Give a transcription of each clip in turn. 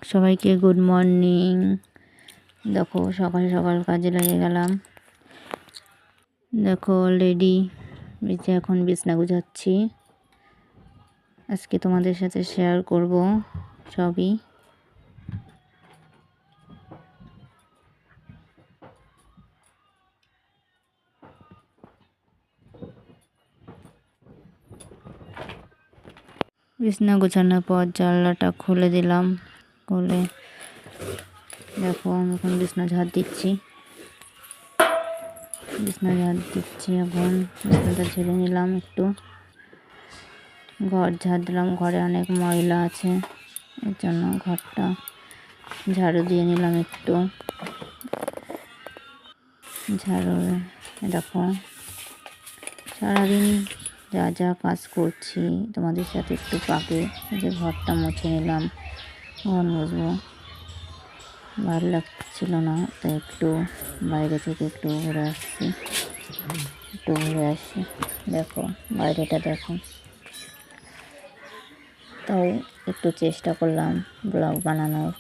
সবাইকে good morning. দেখো সকাল সকাল কাজে লেগে গেলাম। দেখো অলরেডি এখন বিছনা গুছাচ্ছি। আজকে তোমাদের সাথে শেয়ার করব সবই। বিছনা গোছানোর পর জানলাটা খুলে দিলাম। খুলে দেখো আমি এখন বিছনা ঝাড় দিচ্ছি। এখন বিছনাটা ঝেড়ে নিলাম, একটু ঘর ঝাড় দিলাম। ঘরে অনেক ময়লা আছে, এর জন্য ঘরটা ঝাড়ু দিয়ে নিলাম একটু। ঝাড়ু দেখো সারাদিন যা যা কাজ করছি তোমাদের সাথে একটু পাকে যে ঘরটা মুছে নিলাম। ঘর মুছবো, ভালো লাগছিল না, তাই একটু বাইরে থেকে একটু ঘুরে আসছি। দেখো বাইরেটা দেখো। তাই একটু চেষ্টা করলাম ব্লগ বানানোর।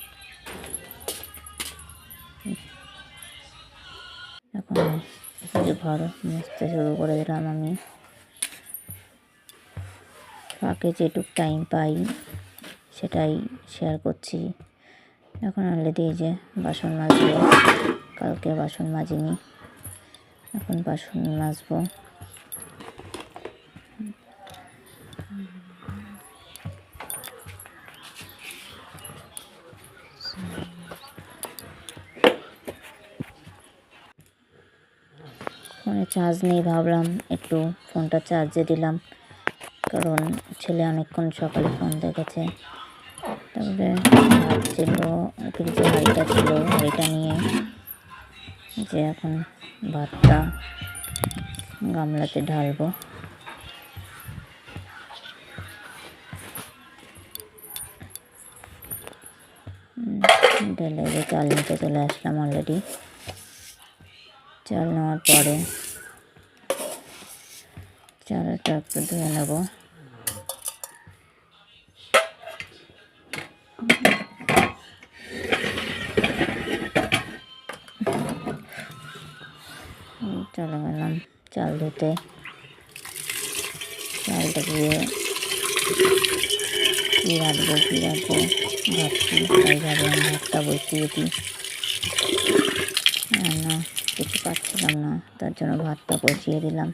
এখন ঘর মুছতে শুরু করে দিলাম আমি। ফাঁকে যেটুক টাইম পাই সেটাই শেয়ার করছি। এখন অলরেডি এই যে বাসন মাজবো, কালকে বাসন মাজিনি, এখন বাসন মাজবো। ফোনে চার্জ নেই, ভাবলাম একটু ফোনটা চার্জে দিলাম, কারণ ছেলে অনেকক্ষণ সকালে ফোন দেখেছে। তারপরে ভাত ছিল, ফ্রিজে হাঁড়িটা ছিল, হাঁড়িটা নিয়ে যে এখন ভাতটা গামলাতে ঢালবো। ঢেলে যে চাল নিতে চলে আসলাম অলরেডি। চাল নেওয়ার পরে চালটা একটু ধুয়ে নেব। চলে গেলাম চাল ধুতে। চালটা দিয়ে কী রাখবো ভাবছি, তাই ভাবলাম ভাতটা বসিয়ে দিই। রান্না কিছু পাচ্ছিলাম না, তার জন্য ভাতটা বসিয়ে দিলাম।